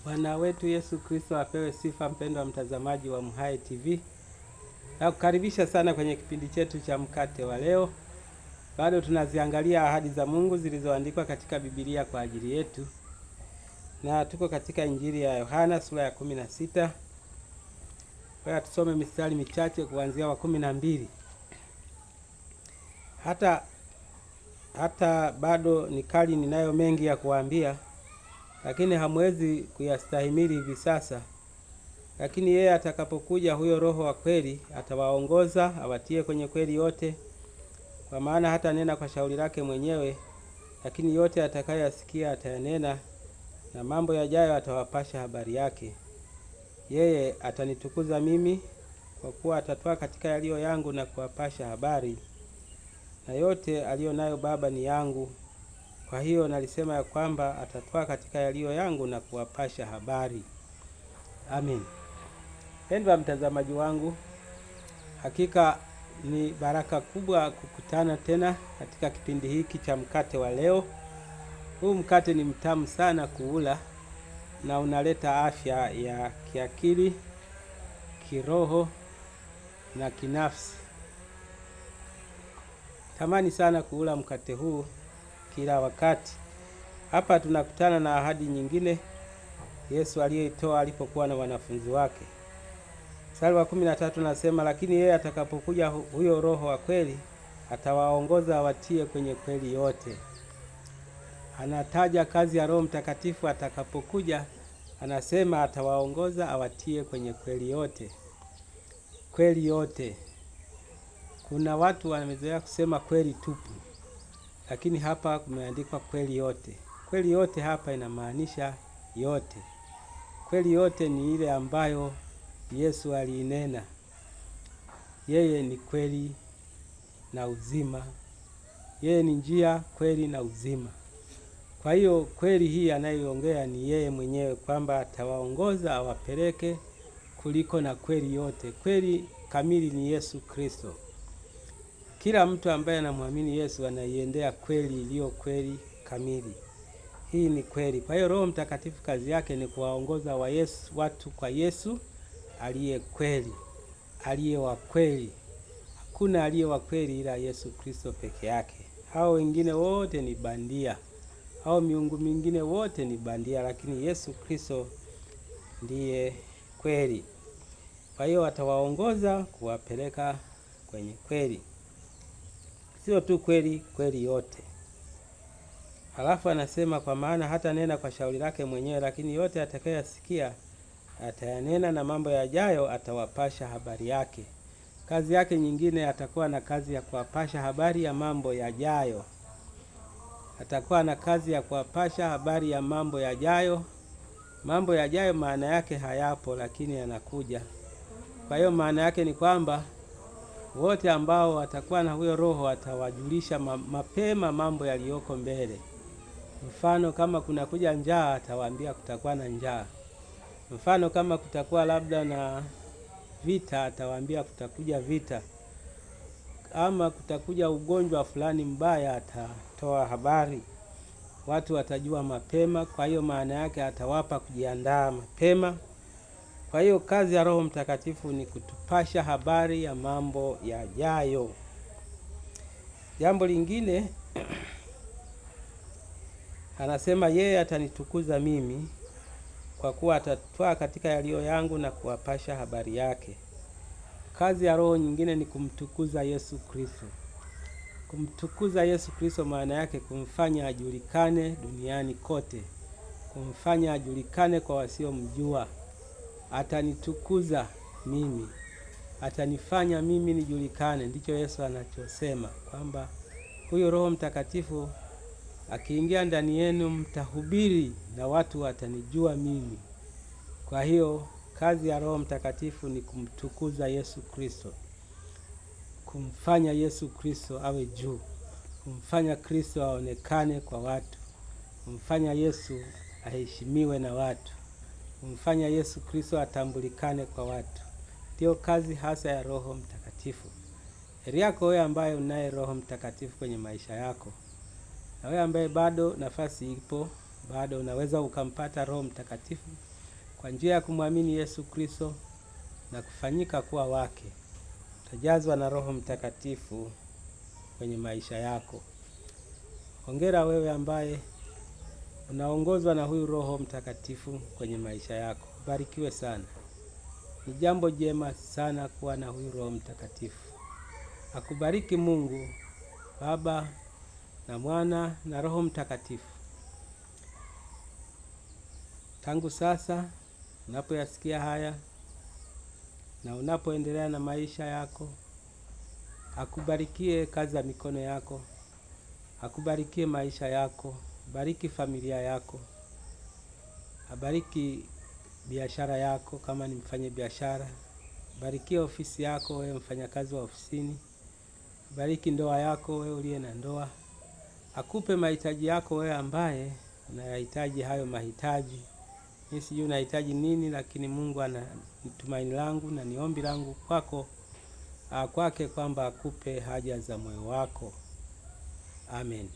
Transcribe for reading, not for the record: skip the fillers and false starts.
Bwana wetu Yesu Kristo apewe sifa. Mpendwa mtazamaji wa MHAE TV, nakukaribisha sana kwenye kipindi chetu cha mkate wa leo. Bado tunaziangalia ahadi za Mungu zilizoandikwa katika Biblia kwa ajili yetu, na tuko katika Injili ya Yohana sura ya 16. Kwa tusome mistari michache kuanzia wa 12. Hata bado nikali ninayo mengi ya kuambia, lakini hamwezi kuyastahimili hivi sasa. Lakini yeye atakapokuja, huyo Roho wa kweli, atawaongoza awatie kwenye kweli yote, kwa maana hata nena kwa shauri lake mwenyewe, lakini yote atakayoyasikia atayanena, na mambo yajayo atawapasha habari yake. Yeye atanitukuza mimi, kwa kuwa atatwaa katika yaliyo yangu na kuwapasha habari. Na yote aliyo nayo Baba ni yangu. Kwa hiyo nalisema ya kwamba atatwaa katika yaliyo yangu na kuwapasha habari. Amen. Pendwa mtazamaji wangu, hakika ni baraka kubwa kukutana tena katika kipindi hiki cha mkate wa leo. Huu mkate ni mtamu sana kuula, na unaleta afya ya kiakili, kiroho na kinafsi. Tamani sana kuula mkate huu kila wakati. Hapa tunakutana na ahadi nyingine Yesu aliyoitoa alipokuwa na wanafunzi wake. Mstari wa 13 nasema, lakini yeye atakapokuja, huyo Roho wa kweli, atawaongoza awatie kwenye kweli yote. Anataja kazi ya Roho Mtakatifu. Atakapokuja, anasema atawaongoza awatie kwenye kweli yote. Kweli yote. Kuna watu wamezoea kusema kweli tupu, lakini hapa kumeandikwa kweli yote. Kweli yote hapa inamaanisha yote. Kweli yote ni ile ambayo Yesu aliinena. Yeye ni kweli na uzima. Yeye ni njia, kweli na uzima. Kwa hiyo kweli hii anayoongea ni yeye mwenyewe, kwamba atawaongoza awapeleke kuliko na kweli yote. Kweli kamili ni Yesu Kristo. Kila mtu ambaye anamwamini Yesu anaiendea kweli iliyo kweli kamili. Hii ni kweli. Kwa hiyo Roho Mtakatifu kazi yake ni kuwaongoza watu kwa Yesu aliye kweli, aliye wa kweli. Hakuna aliye wa kweli ila Yesu Kristo peke yake. Hao wengine wote ni bandia. Hao miungu mingine wote ni bandia, lakini Yesu Kristo ndiye kweli. Kwa hiyo atawaongoza kuwapeleka kwenye kweli. Sio tu kweli, kweli yote. Halafu anasema, kwa maana hata nena kwa shauri lake mwenyewe, lakini yote atakayosikia atayanena, na mambo yajayo atawapasha habari yake. Kazi yake nyingine, atakuwa na kazi ya kuwapasha habari ya mambo yajayo. Atakuwa na kazi ya kuwapasha habari ya mambo yajayo. Mambo yajayo maana yake hayapo, lakini yanakuja. Kwa hiyo maana yake ni kwamba wote ambao watakuwa na huyo Roho atawajulisha mapema mambo yaliyoko mbele. Mfano, kama kuna kuja njaa, atawaambia kutakuwa na njaa. Mfano, kama kutakuwa labda na vita, atawaambia kutakuja vita. Ama kutakuja ugonjwa fulani mbaya, atatoa habari. Watu watajua mapema. Kwa hiyo maana yake atawapa kujiandaa mapema. Kwa hiyo kazi ya Roho Mtakatifu ni kutupasha habari ya mambo yajayo. Jambo lingine anasema, yeye atanitukuza mimi, kwa kuwa atatwaa katika yaliyo yangu na kuwapasha habari yake. Kazi ya Roho nyingine ni kumtukuza Yesu Kristo. Kumtukuza Yesu Kristo maana yake kumfanya ajulikane duniani kote. Kumfanya ajulikane kwa wasiomjua. Atanitukuza mimi. Atanifanya mimi nijulikane. Ndicho Yesu anachosema, kwamba huyo Roho Mtakatifu akiingia ndani yenu, mtahubiri na watu watanijua mimi. Kwa hiyo kazi ya Roho Mtakatifu ni kumtukuza Yesu Kristo. Kumfanya Yesu Kristo awe juu. Kumfanya Kristo aonekane kwa watu. Kumfanya Yesu aheshimiwe na watu. Kumfanya Yesu Kristo atambulikane kwa watu. Ndio kazi hasa ya Roho Mtakatifu. Heri yako wewe ambaye unaye Roho Mtakatifu kwenye maisha yako. Na wewe ambaye bado nafasi ipo, bado unaweza ukampata Roho Mtakatifu kwa njia ya kumwamini Yesu Kristo na kufanyika kuwa wake, utajazwa na Roho Mtakatifu kwenye maisha yako. Hongera wewe ambaye unaongozwa na huyu Roho Mtakatifu kwenye maisha yako. Barikiwe sana. Ni jambo jema sana kuwa na huyu Roho Mtakatifu. Akubariki Mungu Baba na Mwana na Roho Mtakatifu. Tangu sasa unapoyasikia haya na unapoendelea na maisha yako, akubarikie kazi za mikono yako, akubarikie maisha yako, bariki familia yako, abariki biashara yako kama ni mfanye biashara, barikie ofisi yako wewe mfanyakazi wa ofisini, bariki ndoa yako wewe uliye na ndoa, akupe mahitaji yako wewe ambaye unayahitaji hayo mahitaji. Mimi sijui unahitaji nini, lakini Mungu ana tumaini langu na niombi langu kwake kwamba akupe haja za moyo wako. Amen.